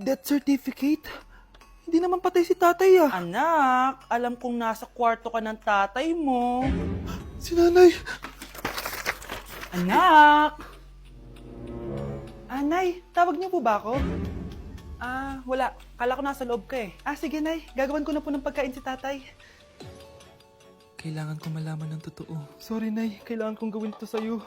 Death certificate? Hindi naman patay si tatay ah. Anak, alam kong nasa kwarto ka ng tatay mo. Si nanay. Anak! Nay, tawag niyo po ba ako? Wala. Kala ko nasa loob ka eh. Sige, Nay. Gagawan ko na po ng pagkain si tatay. Kailangan ko malaman ng totoo. Sorry, Nay. Kailangan kong gawin ito sa'yo.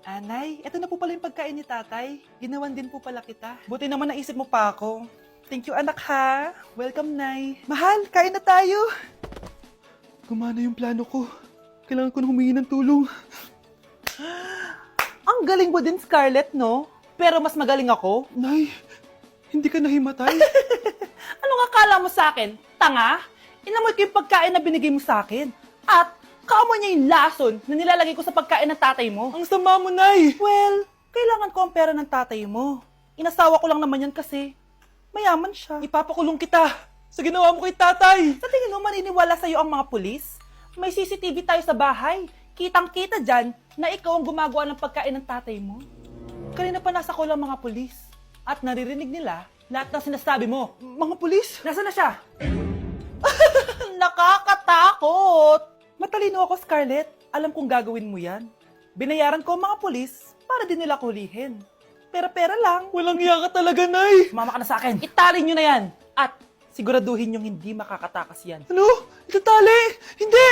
Nay, eto na po pala yung pagkain ni tatay. Ginawan din po pala kita. Buti naman naisip mo pa ako. Thank you, anak ha. Welcome, Nay. Mahal, kain na tayo. Gumana yung plano ko. Kailangan ko na humingi ng tulong. Ang galing mo din, Scarlett, no? Pero mas magaling ako. Nay, hindi ka nahimatay? Anong akala mo sa akin? Tanga? Inamoy ko yung pagkain na binigay mo sa akin. At kaamoy niya yung lason na nilalagay ko sa pagkain ng tatay mo. Ang sama mo, Nay! Well, kailangan ko ang pera ng tatay mo. Inasawa ko lang naman yan kasi mayaman siya. Ipapakulong kita sa ginawa mo kay tatay! Sa tingin mo maniniwala sa'yo ang mga pulis? May CCTV tayo sa bahay. Kitang-kita dyan na ikaw ang gumagawa ng pagkain ng tatay mo. Kanina pa nasa call ang mga pulis. At naririnig nila lahat ng sinasabi mo. Mga pulis? Nasaan na siya? Nakakatakot! Matalino ako, Scarlett. Alam kong gagawin mo yan. Binayaran ko ang mga pulis para din nila kulihin. Pera-pera lang. Walang iya ka talaga, Nay! Sumama ka na sa akin. Italin nyo na yan. At siguraduhin nyong hindi makakatakas yan. Ano? Itatali! Hindi!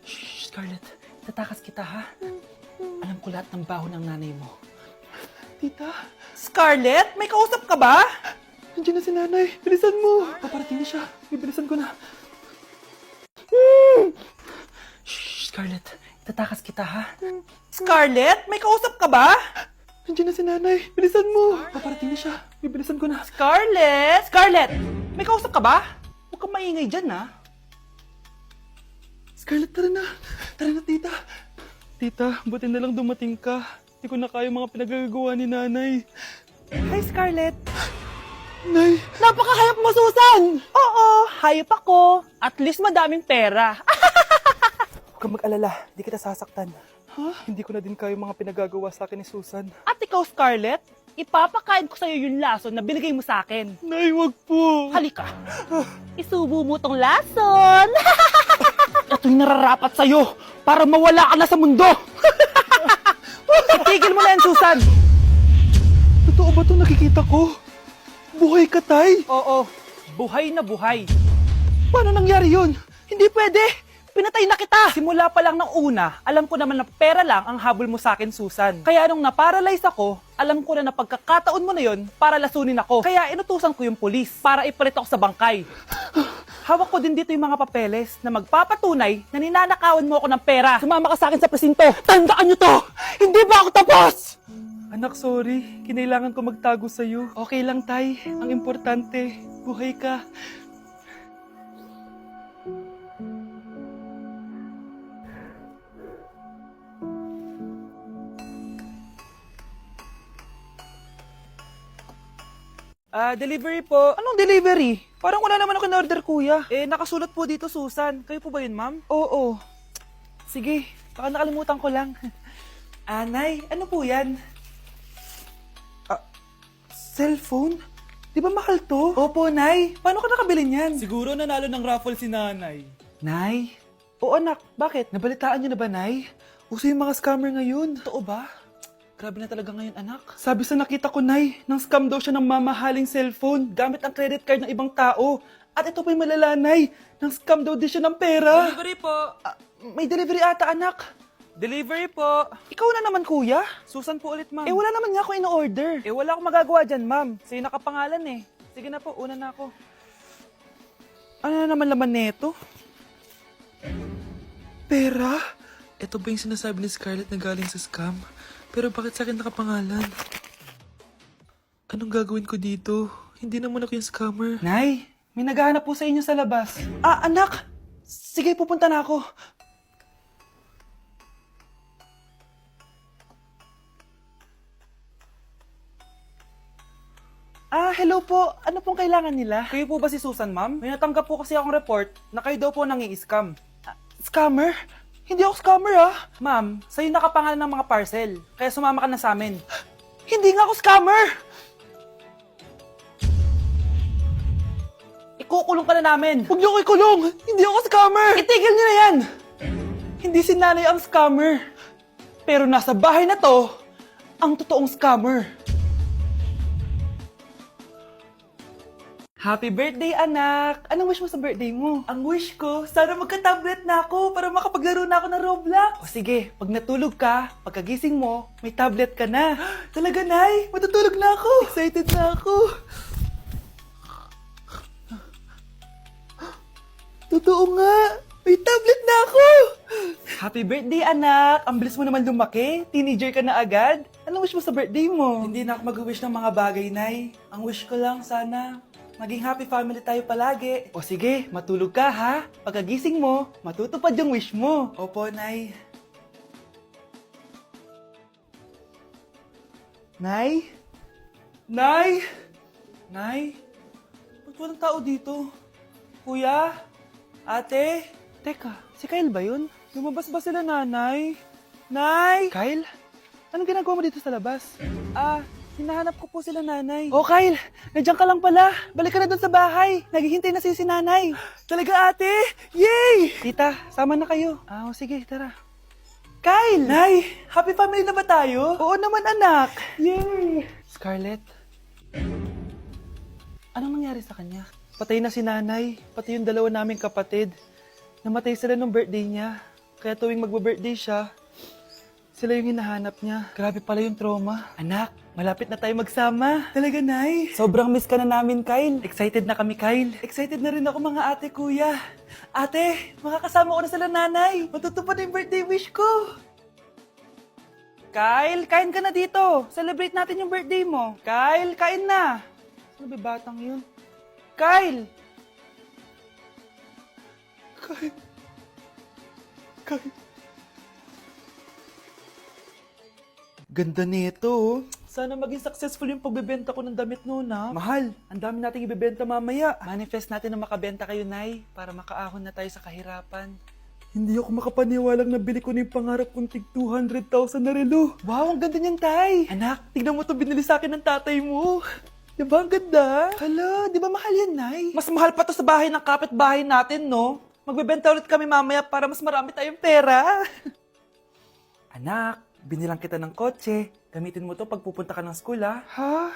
Shh, Scarlett. Tatakas kita, ha? Alam ko lahat ng baho ng nanay mo. Tita, Scarlett, may kausap ka ba? nandiyan na si nanay. Bilisan mo! Paparating na siya. Bibilisan ko na. Shh, Scarlett. Tatakas kita, ha? Scarlett, may kausap ka ba? Nandiyan na si nanay. Bilisan mo! Paparating na siya. Bibilisan ko na. Scarlett! Scarlett! May kausap ka ba? Huwag kang maingay dyan, ha? Scarlett, tara na. Tara na, tita. Tita, buti na lang dumating ka. Hindi ko na kaya mga pinagagawa ni nanay. Hi, Scarlett. Nay, Napakahayap mo, Susan! Oo, hayop ako. At least madaming pera. huwag kang mag-alala. Hindi kita sasaktan. Hindi ko na din kaya mga pinagagawa sa akin ni Susan. At ikaw, Scarlett, ipapakain ko sa'yo yung lason na binigay mo sa akin. Nay, wag po. Halika. Isubo mo tong lason. Ito'y nararapat sa'yo para mawala ka na sa mundo. Itigil mo na yan, Susan. Totoo ba itong nakikita ko? Buhay ka, Tay? Oo, buhay na buhay. Paano nangyari yun? Hindi pwede. Pinatay na kita. Simula pa lang ng una, alam ko naman na pera lang ang habol mo sa akin, Susan. Kaya nung naparalyze ako, alam ko na pagkakataon mo na yon para lasunin ako. Kaya inutusan ko yung pulis para ipalit ako sa bangkay. Hawak ko din dito yung mga papeles na magpapatunay na ninanakawan mo ako ng pera. Sumama ka sa akin sa presinto. Tandaan nyo to! Hindi ba ako tapos? Anak, sorry. Kinailangan ko magtago sa'yo. Okay lang, Tay. Ang importante, buhay ka. Delivery po. Anong delivery? Parang wala naman ako in-order, kuya. Nakasulat po dito, Susan. Kayo po ba yun, ma'am? Oo. Sige, baka nakalimutan ko lang. Nay, ano po yan? Cellphone? Di ba mahal to? Opo, Nay. Paano ka nakabili niyan? Siguro nanalo ng raffle si nanay. Nay? Oo, anak. Bakit? Nabalitaan niyo na ba, Nay? Uso yung mga scammer ngayon. Totoo ba? Grabe na talaga ngayon, anak. Sabi sa nakita ko, Nay, nang scam daw siya ng mamahaling cellphone gamit ang credit card ng ibang tao. At ito pa'y malala, Nay. Nang scam daw din siya ng pera. Delivery po. May delivery ata, anak. Delivery po. Ikaw na naman, kuya. Susan po ulit, ma'am. Wala naman nga ako in-order. Wala akong magagawa dyan, ma'am. Sa'yo nakapangalan eh. Sige na po, una na ako. Ano na naman laman neto? Pera? Ito ba yung sinasabi ni Scarlett na galing sa scam? Pero bakit sa akin nakapangalan? Anong gagawin ko dito? Hindi naman ako yung scammer. Nay, may naghahanap po sa inyo sa labas. Anak! Sige, pupunta na ako. Hello po. Ano pong kailangan nila? Kayo po ba si Susan, ma'am? May natanggap po kasi akong report na kayo daw po nangi-scam. Scammer? Hindi ako scammer, ah. Ma'am, sa'yo nakapangalan ng mga parcel. Kaya sumama ka na sa amin. Hindi nga ako scammer! Ikukulong ka na namin! Huwag niyo ko ikulong! Hindi ako scammer! Itigil niyo na yan! Hindi si nanay ang scammer. Pero nasa bahay na to, ang totoong scammer. Happy birthday, anak! Anong wish mo sa birthday mo? Ang wish ko, sana magka-tablet na ako para makapaglaro na ako ng Roblox. O sige, pag natulog ka, pagkagising mo, may tablet ka na. Talaga, Nay? Matutulog na ako! Excited na ako! Totoo nga! May tablet na ako! Happy birthday, anak! Ang bilis mo naman lumaki. Teenager ka na agad. Anong wish mo sa birthday mo? Hindi na ako mag-wish ng mga bagay, Nay. Ang wish ko lang, sana maging happy family tayo palagi. O sige, matulog ka, ha? Pagkagising mo, matutupad yung wish mo. Opo, Nay. Nay? Nay? Nay? Ba't walang tao dito? Kuya? Ate? Teka, si Kyle ba yun? Lumabas ba sila, nanay? Nay! Kyle? Anong ginagawa mo dito sa labas? Hinahanap ko po sila, nanay. Oh, Kyle! Nandiyan ka lang pala. Balik ka na doon sa bahay. Naghihintay na si nanay. Talaga, ate? Yay! Tita, sama na kayo. Sige, tara. Kyle! Nay, happy family na ba tayo? Oo naman, anak. Yay! Scarlett? Anong nangyari sa kanya? Patay na si nanay, pati yung dalawa naming kapatid. Namatay sila nung birthday niya. Kaya tuwing magbe-birthday siya, sila yung hinahanap niya. Grabe pala yung trauma. Anak, malapit na tayo magsama. Talaga, Nay? Sobrang miss ka na namin, Kyle. Excited na kami, Kyle. Excited na rin ako, mga ate, kuya. Ate, makakasama ko na sila, nanay. Matutupad na yung birthday wish ko. Kyle, kain ka na dito. Celebrate natin yung birthday mo. Kyle, kain na. Sino ba batang yun? Kyle! Kyle. Ganda nito, oh. Sana maging successful yung pagbebenta ko ng damit noon, ha? Mahal, ang dami nating ibebenta mamaya. Manifest natin na makabenta kayo, Nay, para makaahon na tayo sa kahirapan. Hindi ako makapaniwalang nabili ko na yung pangarap kong tig 200,000 na relo. Wow, ang ganda niyan, Tay. Anak, tignan mo ito binili sa akin ng tatay mo. Diba ang ganda? Hala, di ba mahal yan, Nay? Mas mahal pa to sa bahay ng kapitbahay natin, no? Magbebenta ulit kami mamaya para mas marami tayong pera. Anak, binilang kita ng kotse. Gamitin mo to pag pupunta ka ng school, ha? Ha?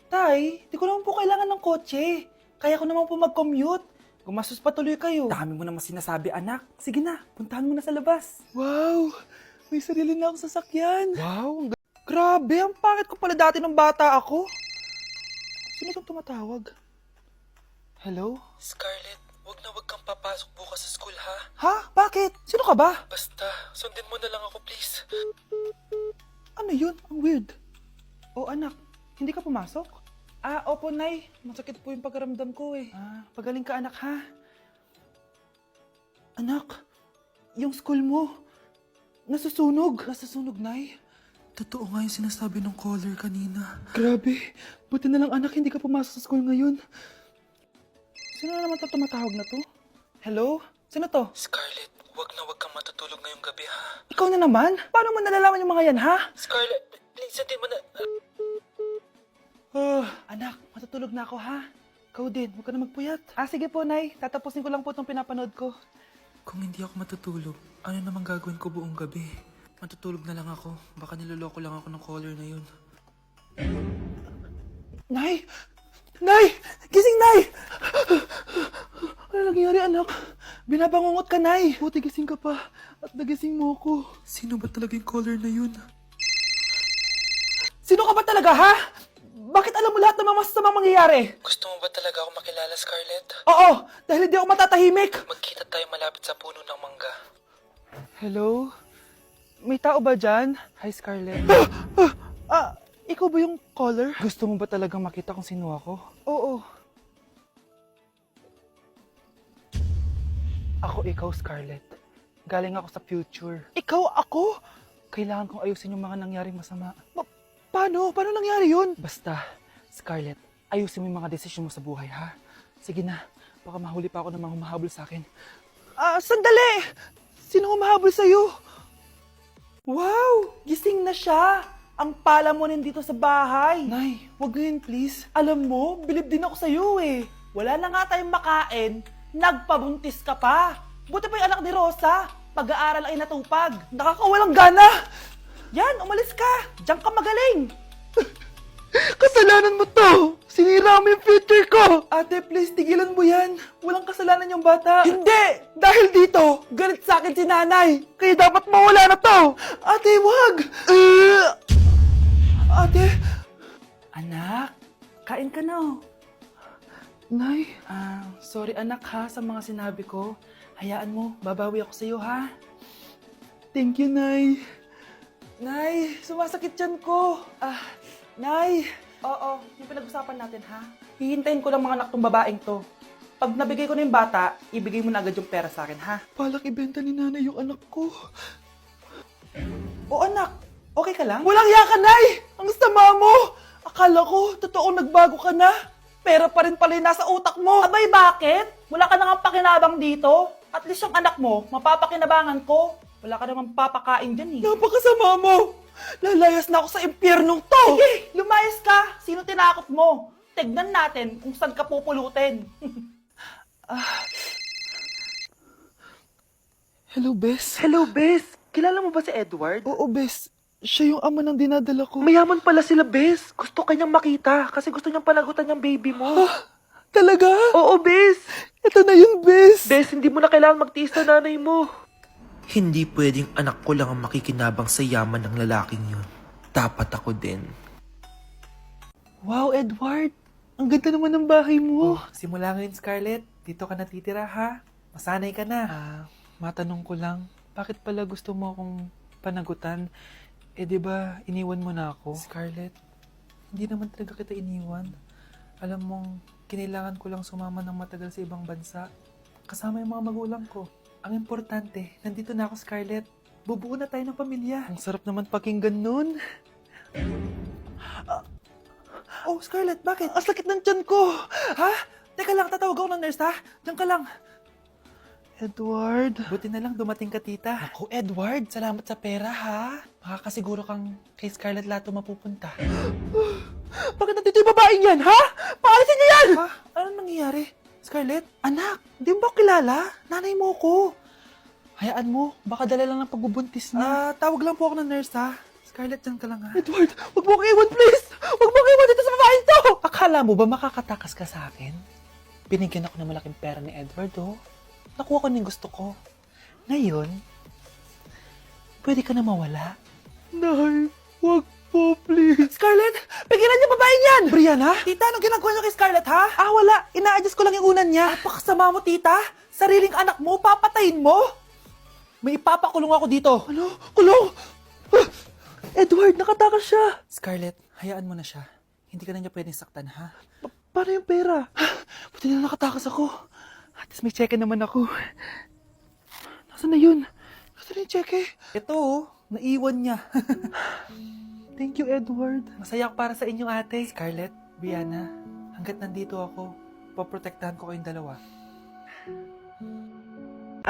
Tay, di ko naman po kailangan ng kotse. Kaya ko naman po mag-commute. Gumastos pa tuloy kayo. Dami mo naman sinasabi, anak. Sige na, puntahan mo na sa labas. Wow, may sarili na akong sasakyan. Wow, grabe, ang pangit ko pala dati nung bata ako. Sino itong tumatawag? Hello? Scarlett, wag kang papasok bukas sa school, ha? Ha? Bakit? Sino ka ba? Basta, sundin mo na lang ako, please. Ano yun? Ang weird. Oh, anak, hindi ka pumasok? Opo, Nay. Masakit po yung pagkaramdam ko, eh. Pagaling ka, anak, ha? Anak, yung school mo, nasusunog. Nasusunog, Nay? Totoo nga yung sinasabi ng caller kanina. Grabe. Buti na lang, anak, hindi ka pumasok sa school ngayon. Sino na naman tumatawag na to? Hello? Sino to? Scarlett, wag kang matutulog ngayong gabi, ha? Ikaw na naman? Paano mo nalalaman yung mga yan, ha? Scarlett, please, sundin mo na... Anak, matutulog na ako, ha? Ikaw din, huwag ka na magpuyat. Sige po, Nay. Tatapusin ko lang po itong pinapanood ko. Kung hindi ako matutulog, ano namang gagawin ko buong gabi? Matutulog na lang ako. Baka niloloko lang ako ng caller na yun. Nay! Nay! Gising, Nay! Ano nangyari, anak? Binabangungot ka, Nay. Buti gising ka pa. At nagising mo ako. Sino ba talaga yung caller na yun? Sino ka ba talaga, ha? Bakit alam mo lahat ng mga masasamang mangyayari? Gusto mo ba talaga ako makilala, Scarlett? Oo! Dahil hindi ako matatahimik! Magkita tayo malapit sa puno ng mangga. Hello? May tao ba dyan? Hi, Scarlett. Ikaw ba yung caller? Gusto mo ba talagang makita kung sino ako? Oo. Ako ikaw, Scarlett. Galing ako sa future. Ikaw ako? Kailangan kong ayusin yung mga nangyaring masama. Paano? Paano nangyari yun? Basta, Scarlett, ayusin mo yung mga desisyon mo sa buhay, ha? Sige na, baka mahuli pa ako ng mga humahabol sa akin. Sandali! Sino humahabol sa'yo? Wow! Gising na siya! ang palamunin dito sa bahay. Nay, wag ngayon please. Alam mo, bilib din ako sa'yo eh. Wala na nga tayong makain, nagpabuntis ka pa. Buti pa yung anak ni Rosa, pag-aaral ay natupag. Nakakawalang gana. Yan, umalis ka. Diyan ka magaling. Kasalanan mo to! Sinira mo yung future ko! Ate, please, tigilan mo yan. Walang kasalanan yung bata. Hindi! Dahil dito, galit sa akin si nanay. Kaya dapat mawala na to! Ate, wag! Ate! Anak, kain ka na oh. Nay? Sorry anak ha sa mga sinabi ko. Hayaan mo, babawi ako sa'yo ha. Thank you, Nay. Nay, sumasakit yan ko. Nay! Oo, yung pinag-usapan natin, ha? Hihintayin ko lang mga anak tong babaeng to. Pag nabigay ko na yung bata, ibigay mo na agad yung pera sa akin, ha? Palak ibenta ni nanay yung anak ko. O anak, okay ka lang? Walang hiya ka, Nay! Ang sama mo! Akala ko, totoo nagbago ka na. Pera pa rin pala yung nasa utak mo. Abay, bakit? Wala ka nang pakinabang dito. At least yung anak mo, mapapakinabangan ko. Wala ka namang papakain dyan, eh. Napakasama mo! Lalayas na ako sa impyernong to! Sige, lumayas ka! Sino tinakot mo? Tignan natin kung saan ka pupulutin. Hello, Bes. Hello, Bes! Kilala mo ba si Edward? Oo, Bes. Siya yung ama ng dinadala ko. Mayaman pala sila, Bes. Gusto kanyang makita kasi gusto niyang panagutan yung baby mo. Talaga? Oo, Bes! Ito na yun, Bes. Bes, hindi mo na kailangan magtiis na nanay mo. Hindi pwedeng anak ko lang ang makikinabang sa yaman ng lalaking yun. Dapat ako din. Wow, Edward. Ang ganda naman ng bahay mo. Simula ngayon, Scarlett. Dito ka natitira, ha? Masanay ka na. Matanong ko lang, bakit pala gusto mo akong panagutan? Eh, di ba iniwan mo na ako? Scarlett, hindi naman talaga kita iniwan. Alam mong, kinailangan ko lang sumama ng matagal sa ibang bansa. Kasama yung mga magulang ko. Ang importante, nandito na ako, Scarlett. Bubuo na tayo ng pamilya. Ang sarap naman pakinggan nun. Oh, Scarlett, bakit? Ang sakit ng tiyan ko! Ha? Teka lang, tatawag ako ng nurse, ha? Diyan ka lang. Edward. Buti na lang dumating ka, tita. Ako, Edward, salamat sa pera, ha? Makakasiguro kang kay Scarlett Lato mapupunta. Bakit nandito yung babaeng yan, ha? Paalisin niyo yan! Ha? Anong nangyayari? Scarlett? Anak, di mo ba kilala? Nanay mo ko. Hayaan mo, baka dala lang ng pagbubuntis niya. Tawag lang po ako ng nurse, ha? Scarlett, dyan ka lang, ha? Edward, wag mo akong iwan, please! Wag mo akong iwan dito sa babaeng to! Akala mo ba makakatakas ka sa akin? Binigyan ako ng malaking pera ni Edward, oh. Nakuha ko na yung gusto ko. Ngayon, pwede ka na mawala. Nay, wag po, please. Scarlett, pigilan niyo babaeng yan! Brianna? Tita, anong ginagawa niyo kay Scarlett, ha? Wala. Ina-adjust ko lang yung unan niya. Napakasama mo, tita. Sariling anak mo, papatayin mo. May ipapakulong ako dito. Ano? Kulong? Edward, nakatakas siya. Scarlett, hayaan mo na siya. Hindi ka na niya pwedeng saktan, ha? Paano yung pera? Buti na nakatakas ako. At least may cheque naman ako. Nasaan na yun? Nasaan na yung cheque? Ito, oh. Naiwan niya. Thank you, Edward. Masaya ako para sa inyo, ate. Scarlett, Brianna, hanggat nandito ako, poprotektahan ko kayong dalawa.